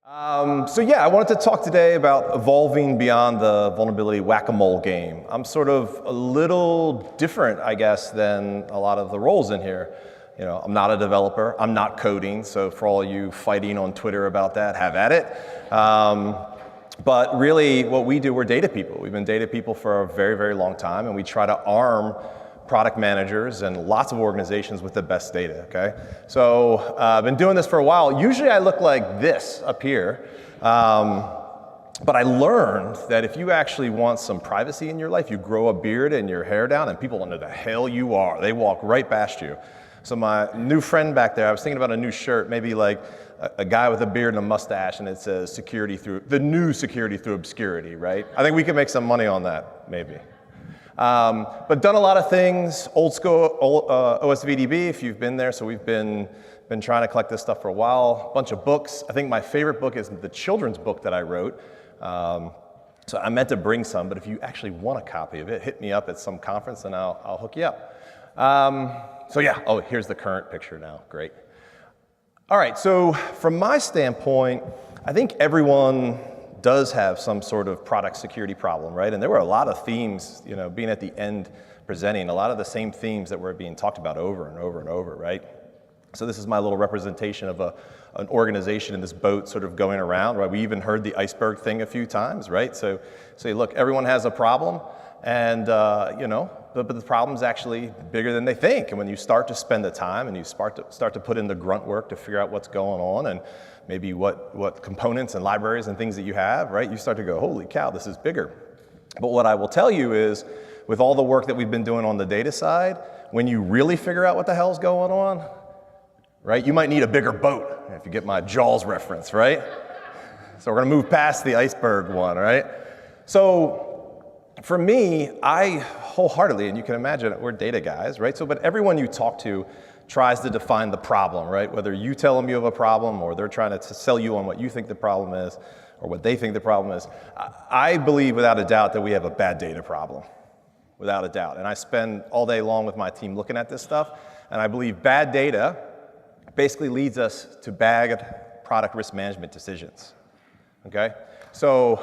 So yeah, I wanted to talk today about evolving beyond the vulnerability whack-a-mole game. I'm sort of a little different, I guess, than a lot of the roles in here. You know, I'm not a developer, I'm not coding, so for all you fighting on Twitter about that, have at it. But really, what we do, we're data people. We've been data people for a very, very long time, and we try to arm product managers and lots of organizations with the best data, okay? So I've been doing this for a while. Usually I look like this up here, but I learned that if you actually want some privacy in your life, you grow a beard and your hair down and people don't know the hell you are. They walk right past you. So my new friend back there, I was thinking about a new shirt, maybe like a guy with a beard and a mustache, and it says the new security through obscurity, right? I think we could make some money on that, maybe. But done a lot of things, old school OSVDB, if you've been there, so we've been trying to collect this stuff for a while, a bunch of books. I think my favorite book is the children's book that I wrote. So I meant to bring some, but if you actually want a copy of it, hit me up at some conference and I'll hook you up. So yeah, oh, here's the current picture now, great. All right, so from my standpoint, I think everyone does have some sort of product security problem, right? And there were a lot of themes, you know, being at the end presenting, a lot of the same themes that were being talked about over and over and over, right? So this is my little representation of an organization in this boat sort of going around, right? We even heard the iceberg thing a few times, right? So say, look, everyone has a problem, and you know, but the problem's actually bigger than they think. And when you start to spend the time and you start to put in the grunt work to figure out what's going on and maybe what components and libraries and things that you have, right? You start to go, holy cow, this is bigger. But what I will tell you is, with all the work that we've been doing on the data side, when you really figure out what the hell's going on, right, you might need a bigger boat, if you get my Jaws reference, right? So we're gonna move past the iceberg one, right? So for me, I wholeheartedly, and you can imagine we're data guys, right? So, but everyone you talk to tries to define the problem, right? Whether you tell them you have a problem or they're trying to sell you on what you think the problem is or what they think the problem is. I believe without a doubt that we have a bad data problem, without a doubt. And I spend all day long with my team looking at this stuff, and I believe bad data basically leads us to bad product risk management decisions, okay? So,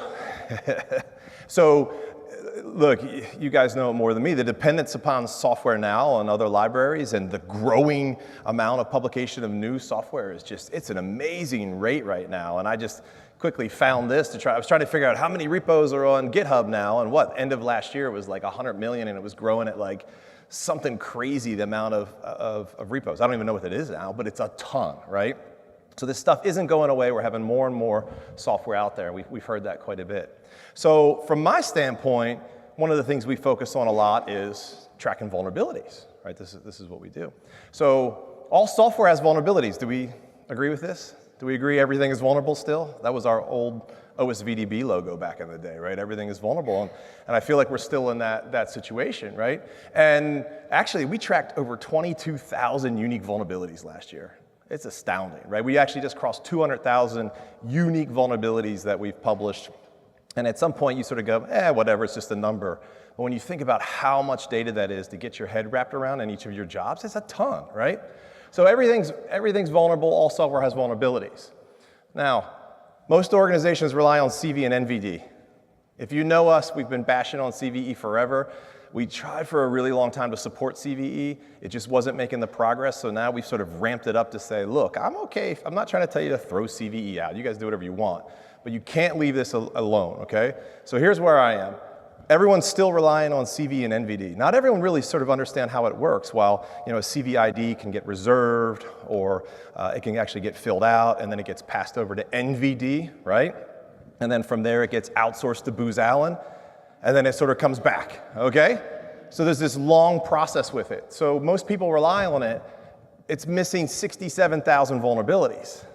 look, you guys know it more than me. The dependence upon software now and other libraries and the growing amount of publication of new software is just, it's an amazing rate right now. And I just quickly found this I was trying to figure out how many repos are on Github now, and end of last year it was like 100 million, and it was growing at like something crazy, the amount of repos. I don't even know what it is now, but it's a ton, right? So this stuff isn't going away. We're having more and more software out there. We've heard that quite a bit. So from my standpoint, one of the things we focus on a lot is tracking vulnerabilities, right? This is what we do. So all software has vulnerabilities. Do we agree with this? Do we agree everything is vulnerable still? That was our old OSVDB logo back in the day, right? Everything is vulnerable. And I feel like we're still in that situation, right? And actually, we tracked over 22,000 unique vulnerabilities last year. It's astounding, right? We actually just crossed 200,000 unique vulnerabilities that we've published. And at some point you sort of go, whatever, it's just a number. But when you think about how much data that is to get your head wrapped around in each of your jobs, it's a ton, right? So everything's vulnerable, all software has vulnerabilities. Now, most organizations rely on CV and NVD. If you know us, we've been bashing on CVE forever. We tried for a really long time to support CVE. It just wasn't making the progress, so now we've sort of ramped it up to say, look, I'm okay. I'm not trying to tell you to throw CVE out. You guys do whatever you want. But you can't leave this alone, okay? So here's where I am. Everyone's still relying on CV and NVD. Not everyone really sort of understand how it works. While, you know, a CV ID can get reserved, or it can actually get filled out, and then it gets passed over to NVD, right? And then from there it gets outsourced to Booz Allen, and then it sort of comes back, okay? So there's this long process with it. So most people rely on it. It's missing 67,000 vulnerabilities.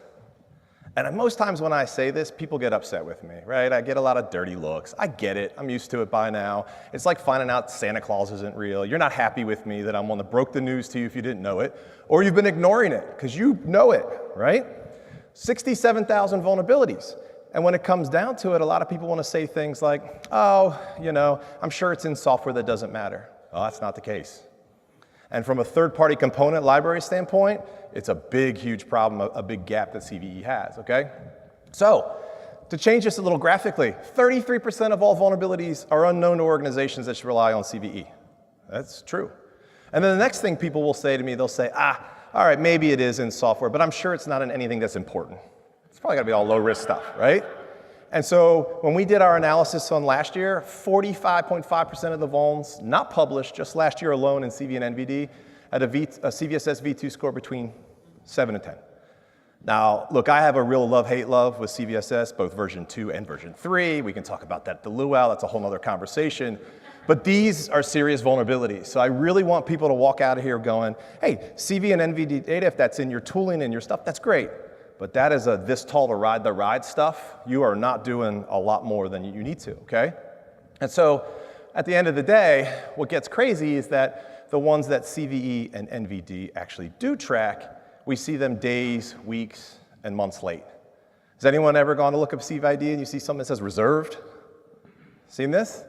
And most times when I say this, people get upset with me, right? I get a lot of dirty looks. I get it. I'm used to it by now. It's like finding out Santa Claus isn't real. You're not happy with me that I'm one that broke the news to you if you didn't know it, or you've been ignoring it because you know it, right? 67,000 vulnerabilities. And when it comes down to it, a lot of people want to say things like, oh, you know, I'm sure it's in software that doesn't matter. Well, that's not the case. And from a third-party component library standpoint, it's a big, huge problem, a big gap that CVE has, okay? So, to change this a little graphically, 33% of all vulnerabilities are unknown to organizations that should rely on CVE. That's true. And then the next thing people will say to me, they'll say, all right, maybe it is in software, but I'm sure it's not in anything that's important. It's probably gonna be all low-risk stuff, right? And so when we did our analysis on last year, 45.5% of the vulns, not published, just last year alone in CV and NVD, had a CVSS V2 score between 7 and 10. Now, look, I have a real love-hate love with CVSS, both version 2 and version 3. We can talk about that at the luau, that's a whole other conversation. But these are serious vulnerabilities. So I really want people to walk out of here going, hey, CV and NVD data, if that's in your tooling and your stuff, that's great. But that is a this tall to ride the ride stuff. You are not doing a lot more than you need to, okay? And so at the end of the day, what gets crazy is that the ones that CVE and NVD actually do track, we see them days, weeks, and months late. Has anyone ever gone to look up CVID and you see something that says reserved? Seen this?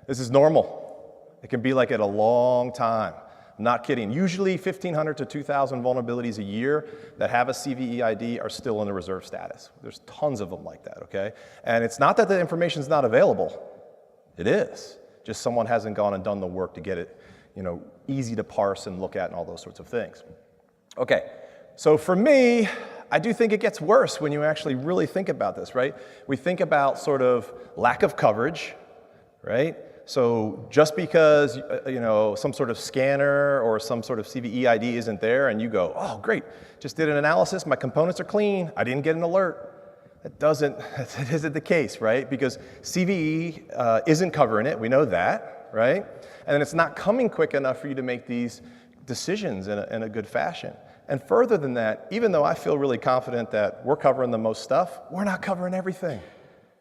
This is normal. It can be like it a long time. I'm not kidding. Usually 1,500 to 2,000 vulnerabilities a year that have a CVE ID are still in a reserve status. There's tons of them like that, okay? And it's not that the information's not available. It is. Just someone hasn't gone and done the work to get it, easy to parse and look at and all those sorts of things. Okay, so for me, I do think it gets worse when you actually really think about this, right? We think about sort of lack of coverage, right? So just because some sort of scanner or some sort of CVE ID isn't there and you go, oh great, just did an analysis, my components are clean, I didn't get an alert. That isn't the case, right? Because CVE isn't covering it, we know that, right? And then it's not coming quick enough for you to make these decisions in a good fashion. And further than that, even though I feel really confident that we're covering the most stuff, we're not covering everything.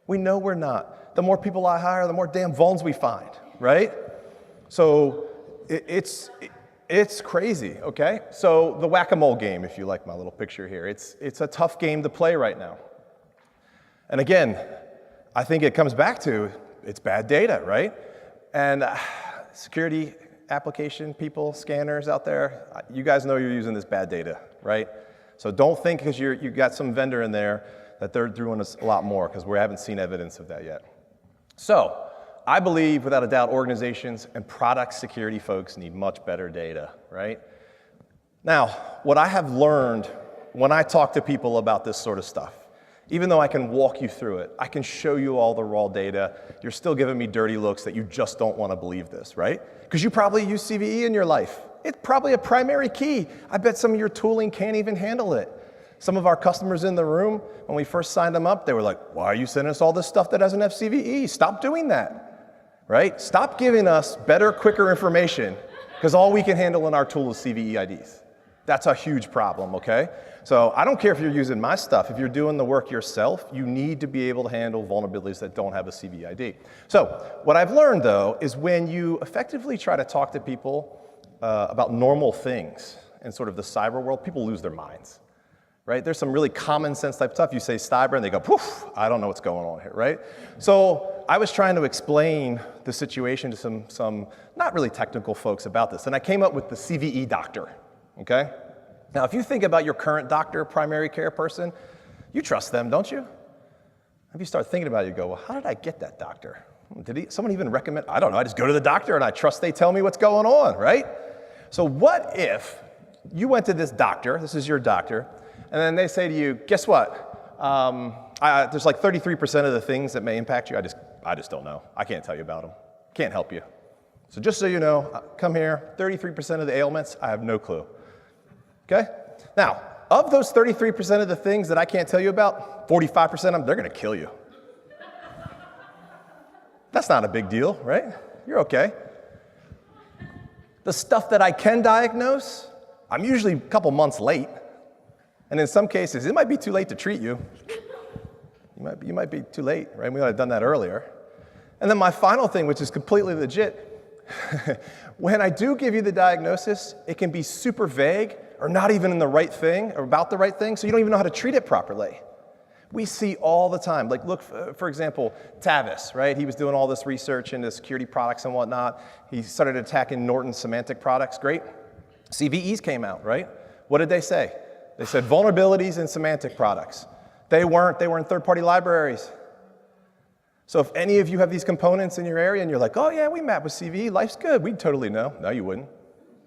We know we're not. The more people I hire, the more damn vulns we find, right? So it's crazy, okay? So the whack-a-mole game, if you like my little picture here, it's a tough game to play right now. And again, I think it comes back to it's bad data, right? And security application people, scanners out there, you guys know you're using this bad data, right? So don't think because you got some vendor in there that they're doing a lot more, because we haven't seen evidence of that yet. So I believe, without a doubt, organizations and product security folks need much better data, right? Now, what I have learned when I talk to people about this sort of stuff, even though I can walk you through it, I can show you all the raw data, you're still giving me dirty looks that you just don't want to believe this, right? Because you probably use CVE in your life. It's probably a primary key. I bet some of your tooling can't even handle it. Some of our customers in the room, when we first signed them up, they were like, why are you sending us all this stuff that doesn't have CVE? Stop doing that, right? Stop giving us better, quicker information, because all we can handle in our tool is CVE IDs. That's a huge problem, okay? So I don't care if you're using my stuff. If you're doing the work yourself, you need to be able to handle vulnerabilities that don't have a CVE ID. So what I've learned, though, is when you effectively try to talk to people about normal things in sort of the cyber world, people lose their minds. Right? There's some really common sense type stuff. You say cyber and they go, poof, I don't know what's going on here, right? So I was trying to explain the situation to some not really technical folks about this, and I came up with the CVE doctor, okay? Now, if you think about your current doctor, primary care person, you trust them, don't you? If you start thinking about it, you go, well, how did I get that doctor? Did someone even recommend? I don't know, I just go to the doctor and I trust they tell me what's going on, right? So what if you went to this doctor, this is your doctor, and then they say to you, guess what? There's like 33% of the things that may impact you. I just don't know. I can't tell you about them. Can't help you. So just so you know, come here, 33% of the ailments, I have no clue. Okay? Now, of those 33% of the things that I can't tell you about, 45% of them, they're going to kill you. That's not a big deal, right? You're okay. The stuff that I can diagnose, I'm usually a couple months late. And in some cases, it might be too late to treat you. You might be too late, right? We might have done that earlier. And then my final thing, which is completely legit, when I do give you the diagnosis, it can be super vague or not even in the right thing or about the right thing, so you don't even know how to treat it properly. We see all the time. Like, look, for example, Tavis, right? He was doing all this research into security products and whatnot. He started attacking Norton semantic products. Great. CVEs came out, right? What did they say? They said vulnerabilities in semantic products. They weren't. They were in third-party libraries. So if any of you have these components in your area and you're like, oh yeah, we map with CVE, life's good, we'd totally know. No, you wouldn't.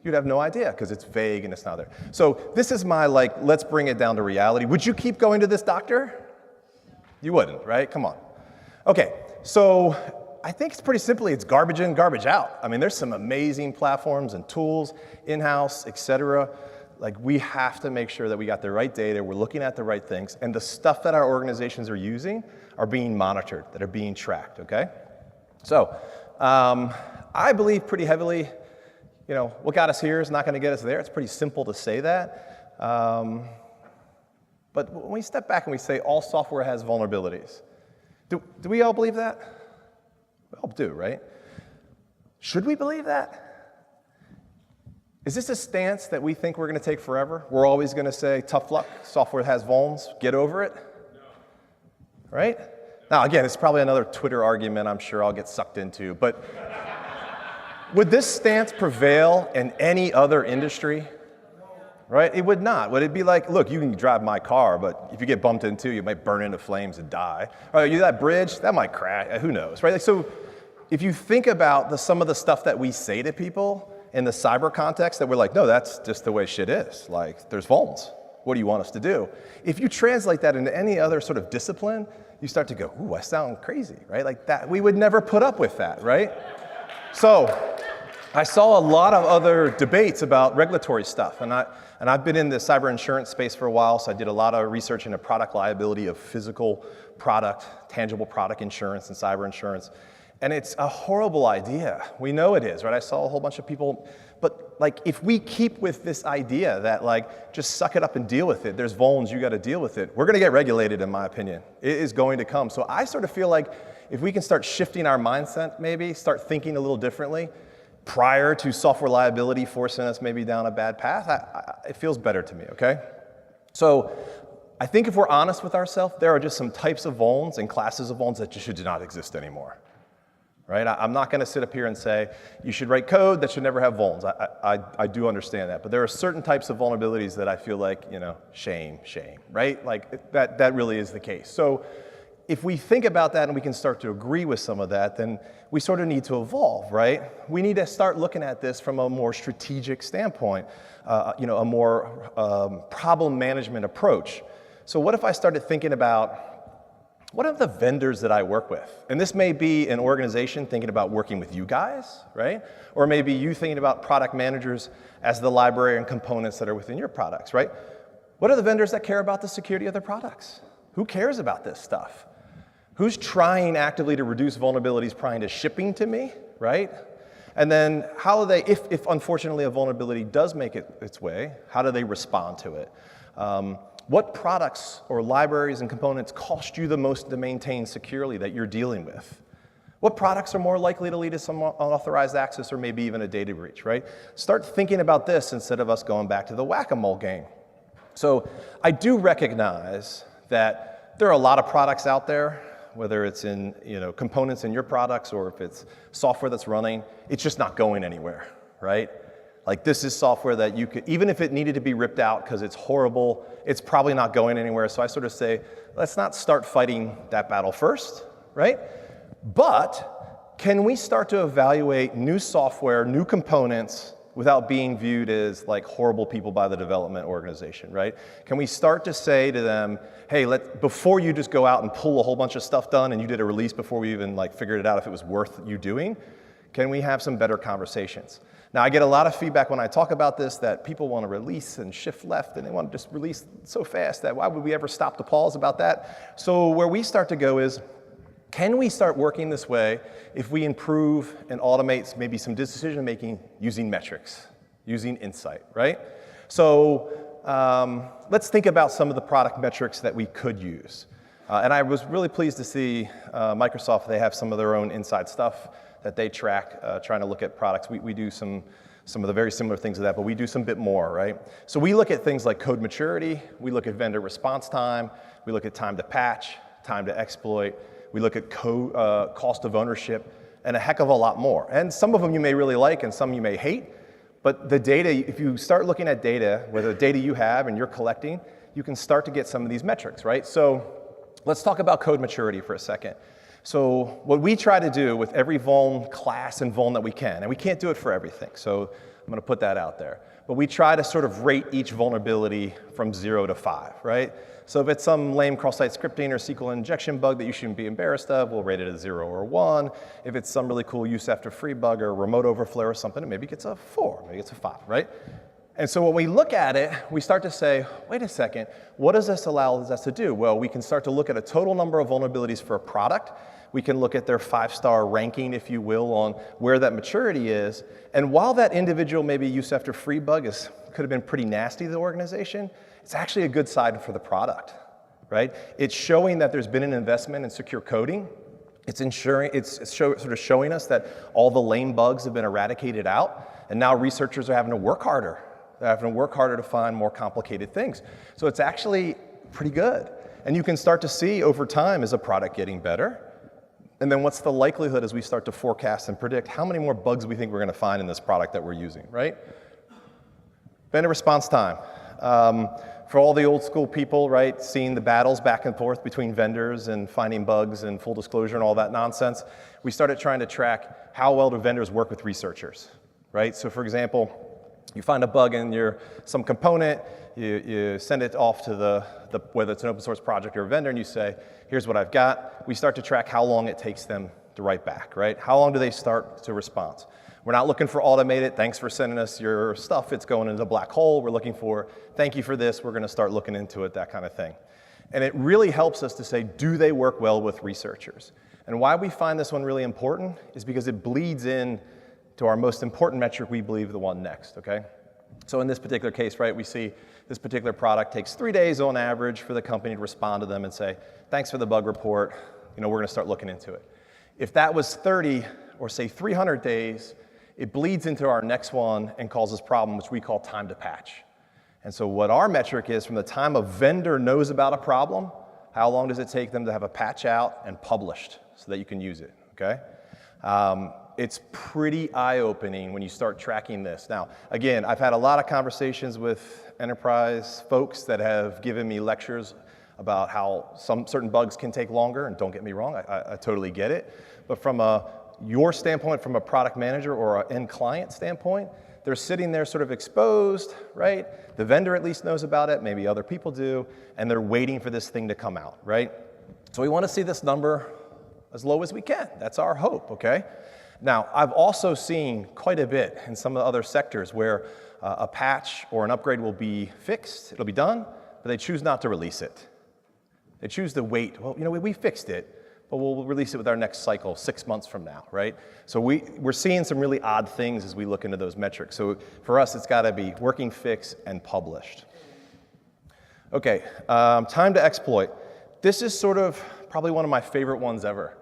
You'd have no idea because it's vague and it's not there. So this is my let's bring it down to reality. Would you keep going to this doctor? You wouldn't, right? Come on. Okay, so I think it's pretty simply, it's garbage in, garbage out. I mean, there's some amazing platforms and tools, in-house, et cetera. Like, we have to make sure that we got the right data, we're looking at the right things, and the stuff that our organizations are using are being monitored, that are being tracked, okay? So, I believe pretty heavily, what got us here is not gonna get us there. It's pretty simple to say that. But when we step back and we say all software has vulnerabilities, do we all believe that? We all do, right? Should we believe that? Is this a stance that we think we're going to take forever? We're always going to say, tough luck, software has vulns, get over it? No. Right? Now, again, it's probably another Twitter argument I'm sure I'll get sucked into, but would this stance prevail in any other industry? Right? It would not. Would it be like, look, you can drive my car, but if you get bumped into, you might burn into flames and die. Or you that bridge, that might crash. Who knows, right? Like, so if you think about some of the stuff that we say to people in the cyber context, that we're like, no, that's just the way shit is. Like, there's vulns. What do you want us to do? If you translate that into any other sort of discipline, you start to go, ooh, I sound crazy, right? Like that, we would never put up with that, right? So I saw a lot of other debates about regulatory stuff, and I've been in the cyber insurance space for a while, so I did a lot of research into product liability of physical product, tangible product insurance and cyber insurance. And it's a horrible idea. We know it is, right? I saw a whole bunch of people, but like if we keep with this idea that like just suck it up and deal with it, there's vulns, you gotta deal with it, we're gonna get regulated in my opinion. It is going to come. So I sort of feel like if we can start shifting our mindset maybe, start thinking a little differently, prior to software liability forcing us maybe down a bad path, it feels better to me, okay? So I think if we're honest with ourselves, there are just some types of vulns and classes of vulns that just should not exist anymore, right? I'm not gonna sit up here and say, you should write code that should never have vulns. I do understand that, but there are certain types of vulnerabilities that I feel like, shame, right? Like that really is the case. So if we think about that and we can start to agree with some of that, then we sort of need to evolve, right? We need to start looking at this from a more strategic standpoint, a more problem management approach. So what if I started thinking about what are the vendors that I work with? And this may be an organization thinking about working with you guys, right? Or maybe you thinking about product managers as the library and components that are within your products, right? What are the vendors that care about the security of their products? Who cares about this stuff? Who's trying actively to reduce vulnerabilities prior to shipping to me, right? And then how do they, if unfortunately a vulnerability does make its way, how do they respond to it? What products or libraries and components cost you the most to maintain securely that you're dealing with? What products are more likely to lead to some unauthorized access or maybe even a data breach, right? Start thinking about this instead of us going back to the whack-a-mole game. So I do recognize that there are a lot of products out there, whether it's in components in your products or if it's software that's running, it's just not going anywhere, right? Like this is software that you could, even if it needed to be ripped out because it's horrible, it's probably not going anywhere. So I sort of say, let's not start fighting that battle first, right? But can we start to evaluate new software, new components without being viewed as like horrible people by the development organization, right? Can we start to say to them, hey, before you just go out and pull a whole bunch of stuff done and you did a release before we even like figured it out if it was worth you doing, can we have some better conversations? Now, I get a lot of feedback when I talk about this that people want to release and shift left and they want to just release so fast that why would we ever stop to pause about that? So where we start to go is, can we start working this way if we improve and automate maybe some decision making using metrics, using insight, right? So let's think about some of the product metrics that we could use. And I was really pleased to see Microsoft, they have some of their own inside stuff that they track, trying to look at products. We do some of the very similar things to that, but we do some bit more, right? So we look at things like code maturity, we look at vendor response time, we look at time to patch, time to exploit, we look at cost of ownership, and a heck of a lot more. And some of them you may really like and some you may hate, but the data, if you start looking at data, whether the data you have and you're collecting, you can start to get some of these metrics, right? So let's talk about code maturity for a second. So what we try to do with every vuln class and vuln that we can, and we can't do it for everything, so I'm going to put that out there. But we try to sort of rate each vulnerability from 0 to 5, right? So if it's some lame cross-site scripting or SQL injection bug that you shouldn't be embarrassed of, we'll rate it a 0 or 1. If it's some really cool use after free bug or remote overflow or something, maybe it gets a 4, maybe it's a 5, right? And so when we look at it, we start to say, wait a second, what does this allow us to do? Well, we can start to look at a total number of vulnerabilities for a product. We can look at their 5-star ranking, if you will, on where that maturity is. And while that individual maybe use after free bug could have been pretty nasty to the organization, it's actually a good sign for the product, right? It's showing that there's been an investment in secure coding. It's sort of showing us that all the lame bugs have been eradicated out, and now researchers are having to work harder. They're having to work harder to find more complicated things. So it's actually pretty good. And you can start to see over time, is a product getting better? And then what's the likelihood as we start to forecast and predict how many more bugs we think we're going to find in this product that we're using, right? Vendor response time. For all the old school people, right, seeing the battles back and forth between vendors and finding bugs and full disclosure and all that nonsense, we started trying to track how well do vendors work with researchers, right? So for example, you find a bug in some component, you send it off to whether it's an open source project or a vendor, and you say, here's what I've got. We start to track how long it takes them to write back, right? How long do they start to respond? We're not looking for automated, thanks for sending us your stuff, it's going into a black hole. We're looking for, thank you for this, we're gonna start looking into it, that kind of thing. And it really helps us to say, do they work well with researchers? And why we find this one really important is because it bleeds in to our most important metric, we believe the one next, okay? So in this particular case, right, we see this particular product takes 3 days on average for the company to respond to them and say, thanks for the bug report, we're gonna start looking into it. If that was 30 or say 300 days, it bleeds into our next one and causes problem, which we call time to patch. And so what our metric is, from the time a vendor knows about a problem, how long does it take them to have a patch out and published so that you can use it, okay? It's pretty eye-opening when you start tracking this. Now, again, I've had a lot of conversations with enterprise folks that have given me lectures about how some certain bugs can take longer, and don't get me wrong, I totally get it. But from your standpoint, from a product manager or an end client standpoint, they're sitting there sort of exposed, right? The vendor at least knows about it, maybe other people do, and they're waiting for this thing to come out, right? So we want to see this number as low as we can. That's our hope, okay? Now, I've also seen quite a bit in some of the other sectors where a patch or an upgrade will be fixed, it'll be done, but they choose not to release it. They choose to wait. Well, we fixed it, but we'll release it with our next cycle 6 months from now, right? So we're seeing some really odd things as we look into those metrics. So for us, it's got to be working, fix, and published. Okay, time to exploit. This is sort of probably one of my favorite ones ever.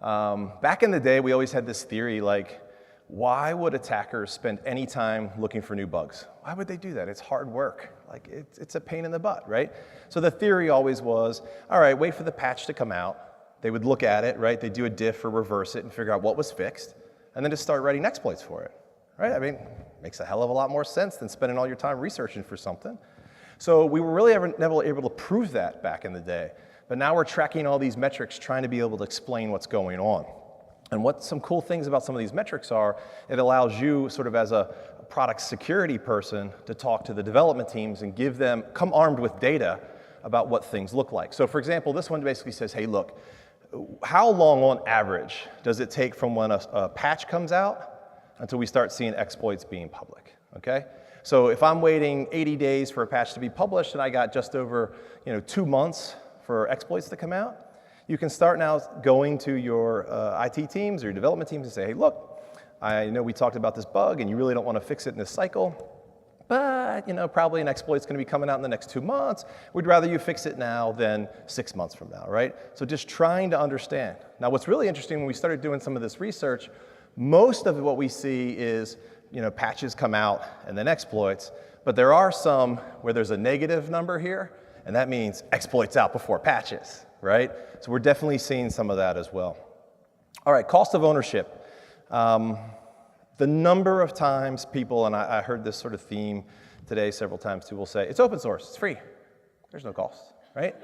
Back in the day, we always had this theory like, why would attackers spend any time looking for new bugs? Why would they do that? It's hard work. Like, it's a pain in the butt, right? So the theory always was, all right, wait for the patch to come out. They would look at it, right? They'd do a diff or reverse it and figure out what was fixed, and then just start writing exploits for it, right? I mean, makes a hell of a lot more sense than spending all your time researching for something. So we were really never able to prove that back in the day. But now we're tracking all these metrics, trying to be able to explain what's going on. And what some cool things about some of these metrics are, it allows you sort of as a product security person to talk to the development teams and come armed with data about what things look like. So for example, this one basically says, hey, look, how long on average does it take from when a patch comes out until we start seeing exploits being public, okay? So if I'm waiting 80 days for a patch to be published and I got just over 2 months for exploits to come out, you can start now going to your IT teams or your development teams and say, hey, look, I know we talked about this bug and you really don't want to fix it in this cycle, but probably an exploit's going to be coming out in the next 2 months. We'd rather you fix it now than 6 months from now, right? So just trying to understand. Now, what's really interesting when we started doing some of this research, most of what we see is patches come out and then exploits, but there are some where there's a negative number here, and that means exploits out before patches, right? So we're definitely seeing some of that as well. All right, cost of ownership. The number of times people, and I heard this sort of theme today several times too, will say, it's open source, it's free. There's no cost, right?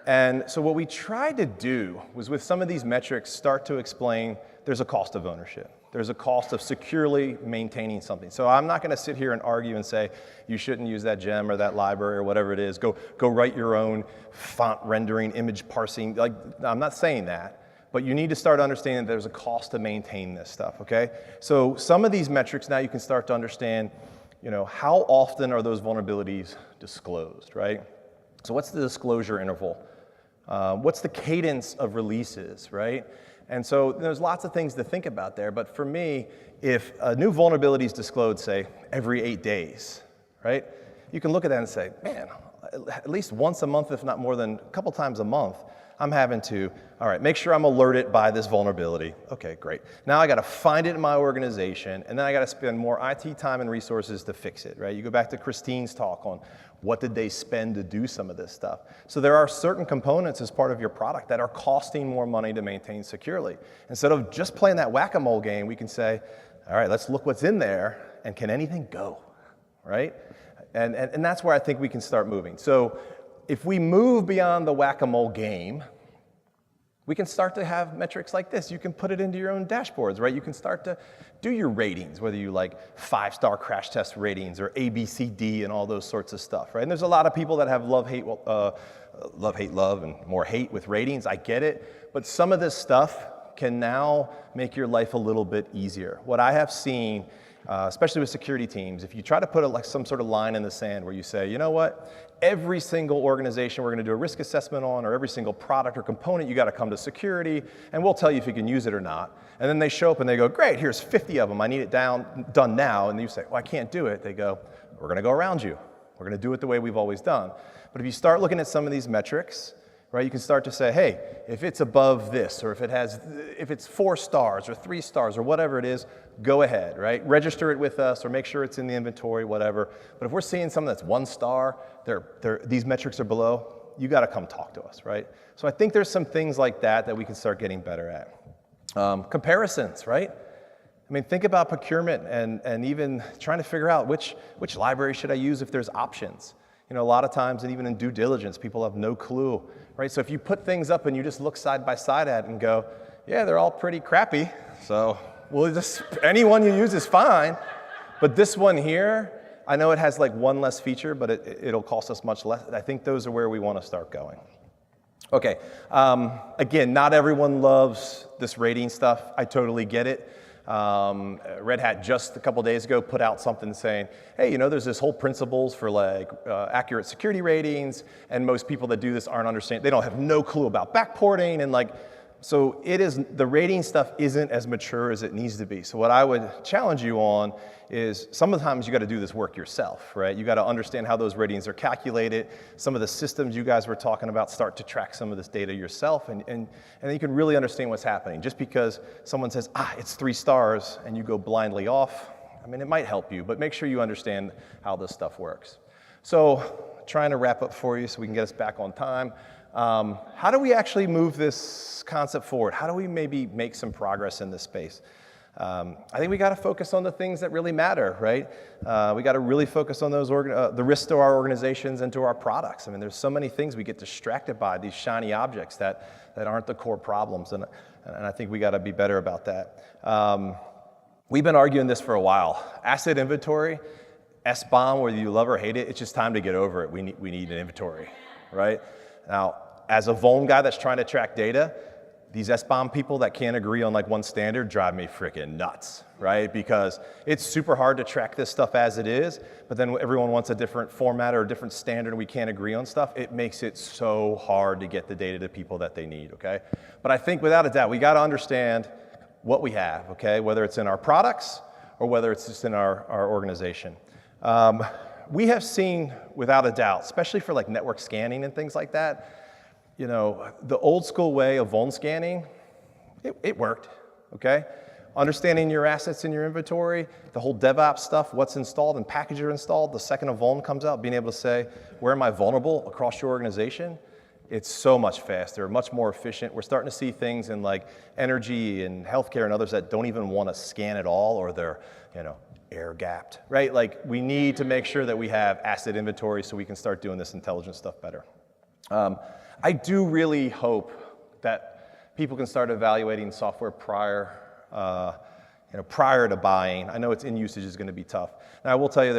And so what we tried to do was with some of these metrics start to explain there's a cost of ownership. There's a cost of securely maintaining something. So I'm not going to sit here and argue and say you shouldn't use that gem or that library or whatever it is. Go write your own font rendering, image parsing. Like, I'm not saying that. But you need to start understanding that there's a cost to maintain this stuff, okay? So some of these metrics now you can start to understand, how often are those vulnerabilities disclosed, right? So what's the disclosure interval? What's the cadence of releases, right? And so there's lots of things to think about there, but for me, if a new vulnerability is disclosed, say, every 8 days, right? You can look at that and say, man, at least once a month, if not more than a couple times a month, I'm having to, all right, make sure I'm alerted by this vulnerability. Okay, great. Now I got to find it in my organization, and then I got to spend more IT time and resources to fix it, right? You go back to Christine's talk on what did they spend to do some of this stuff. So there are certain components as part of your product that are costing more money to maintain securely. Instead of just playing that whack-a-mole game, we can say, all right, let's look what's in there, and can anything go, right? And that's where I think we can start moving. So if we move beyond the whack-a-mole game, we can start to have metrics like this. You can put it into your own dashboards, right? You can start to do your ratings, whether you like 5-star crash test ratings or A, B, C, D, and all those sorts of stuff, right? And there's a lot of people that have love, hate, and more hate with ratings. I get it. But some of this stuff can now make your life a little bit easier. What I have seen, especially with security teams, if you try to put some sort of line in the sand where you say, you know what, every single organization we're going to do a risk assessment on, or every single product or component, you got to come to security, and we'll tell you if you can use it or not. And then they show up and they go, great, here's 50 of them. I need it done now. And you say, well, I can't do it. They go, we're going to go around you. We're going to do it the way we've always done. But if you start looking at some of these metrics, right, you can start to say, hey, if it's above this, or if it's 4 stars or 3 stars or whatever it is, go ahead, right? Register it with us or make sure it's in the inventory, whatever. But if we're seeing something that's 1 star, these metrics are below, you got to come talk to us, right? So I think there's some things like that we can start getting better at. Comparisons, right? I mean, think about procurement and even trying to figure out which library should I use if there's options. A lot of times, and even in due diligence, people have no clue, right? So if you put things up and you just look side by side at it and go, yeah, they're all pretty crappy, so anyone you use is fine. But this one here, I know it has like 1 less feature, but it'll cost us much less. I think those are where we want to start going. Okay, again, not everyone loves this rating stuff. I totally get it. Red Hat just a couple days ago put out something saying, hey, there's this whole principles for like accurate security ratings, and most people that do this they don't have no clue about backporting, and so the rating stuff isn't as mature as it needs to be. So what I would challenge you on is sometimes you got to do this work yourself, right? You got to understand how those ratings are calculated. Some of the systems you guys were talking about, start to track some of this data yourself, and then you can really understand what's happening. Just because someone says, it's 3 stars, and you go blindly off, I mean, it might help you, but make sure you understand how this stuff works. So trying to wrap up for you so we can get us back on time. How do we actually move this concept forward? How do we maybe make some progress in this space? I think we got to focus on the things that really matter, right? We got to really focus on those the risks to our organizations and to our products. I mean, there's so many things we get distracted by, these shiny objects that aren't the core problems, and I think we got to be better about that. We've been arguing this for a while. Asset inventory, SBOM, whether you love or hate it, it's just time to get over it. We need an inventory, right? Now, as a vuln guy that's trying to track data, these SBOM people that can't agree on like one standard drive me freaking nuts, right? Because it's super hard to track this stuff as it is, but then everyone wants a different format or a different standard and we can't agree on stuff. It makes it so hard to get the data to people that they need, okay? But I think without a doubt, we gotta understand what we have, okay? Whether it's in our products or whether it's just in our organization. We have seen, without a doubt, especially for like network scanning and things like that, the old school way of vuln scanning, it worked, okay? Understanding your assets in your inventory, the whole DevOps stuff, what's installed and packages are installed, the second a vuln comes out, being able to say, where am I vulnerable across your organization? It's so much faster, much more efficient. We're starting to see things in like energy and healthcare and others that don't even want to scan at all, or they're, air-gapped, right? Like, we need to make sure that we have asset inventory so we can start doing this intelligent stuff better. I do really hope that people can start evaluating software prior to buying. I know its in usage is going to be tough. Now, I will tell you,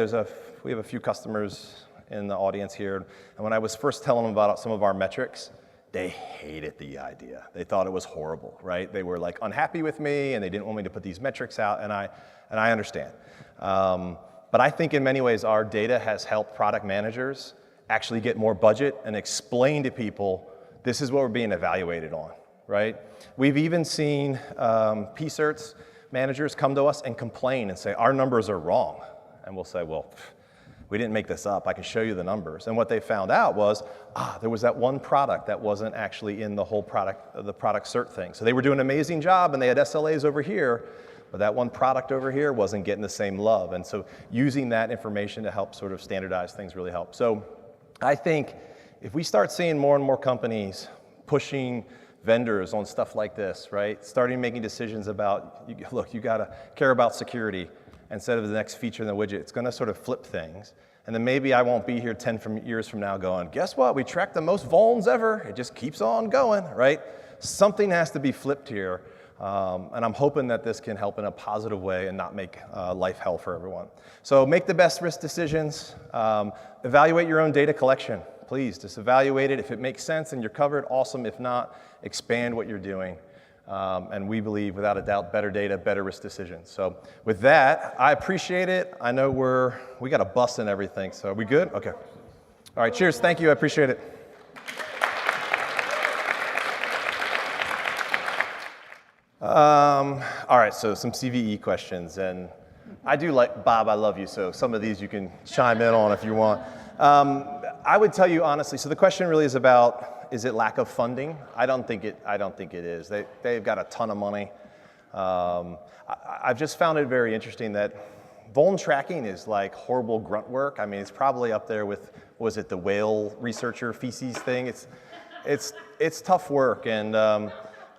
we have a few customers in the audience here, and when I was first telling them about some of our metrics, they hated the idea. They thought it was horrible, right? They were like unhappy with me, and they didn't want me to put these metrics out, and I understand. But I think in many ways our data has helped product managers actually get more budget and explain to people, this is what we're being evaluated on, right? We've even seen P-certs managers come to us and complain and say, our numbers are wrong. And we'll say, well, we didn't make this up. I can show you the numbers. And what they found out was, there was that one product that wasn't actually in the whole product, the product cert thing. So they were doing an amazing job and they had SLAs over here, but that one product over here wasn't getting the same love. And so using that information to help sort of standardize things really helps. So I think if we start seeing more and more companies pushing vendors on stuff like this, right? Starting making decisions about, look, you gotta care about security instead of the next feature in the widget. It's gonna sort of flip things. And then maybe I won't be here 10 years from now going, guess what? We tracked the most vulns ever. It just keeps on going, right? Something has to be flipped here. And I'm hoping that this can help in a positive way and not make life hell for everyone. So make the best risk decisions. Evaluate your own data collection. Please, just evaluate it. If it makes sense and you're covered, awesome. If not, expand what you're doing. And we believe, without a doubt, better data, better risk decisions. So with that, I appreciate it. I know we got a bus and everything, so are we good? Okay. All right, cheers. Thank you. I appreciate it. All right, so some CVE questions. And I do like, Bob, I love you, so some of these you can chime in on if you want. I would tell you honestly, so the question really is about, is it lack of funding? I don't think it is. They've got a ton of money. I've just found it very interesting that vuln tracking is like horrible grunt work. I mean, it's probably up there with, was it the whale researcher feces thing? It's tough work, and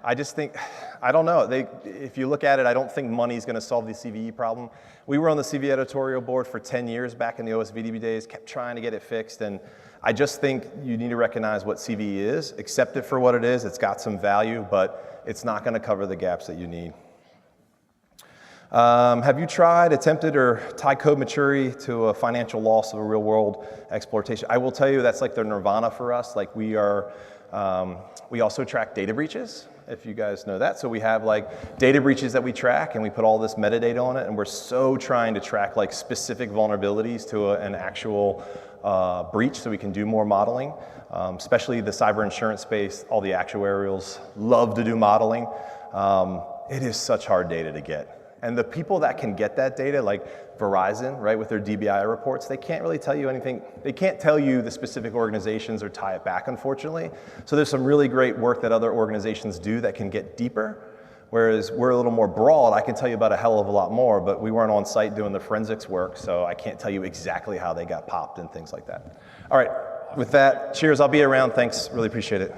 I just think, I don't know. If you look at it, I don't think money is going to solve the CVE problem. We were on the CVE editorial board for 10 years back in the OSVDB days, kept trying to get it fixed, and I just think you need to recognize what CVE is, accept it for what it is. It's got some value, but it's not going to cover the gaps that you need. Have you attempted, or tied code maturity to a financial loss of a real world exploitation? I will tell you that's like the nirvana for us. Like we also track data breaches, if you guys know that. So we have like data breaches that we track, and we put all this metadata on it, and we're so trying to track like specific vulnerabilities to an actual breach so we can do more modeling. Especially the cyber insurance space, all the actuarials love to do modeling. It is such hard data to get. And the people that can get that data, like Verizon, right, with their DBI reports, they can't really tell you anything. They can't tell you the specific organizations or tie it back, unfortunately. So there's some really great work that other organizations do that can get deeper, whereas we're a little more broad. I can tell you about a hell of a lot more, but we weren't on site doing the forensics work, so I can't tell you exactly how they got popped and things like that. All right, with that, cheers. I'll be around. Thanks. Really appreciate it.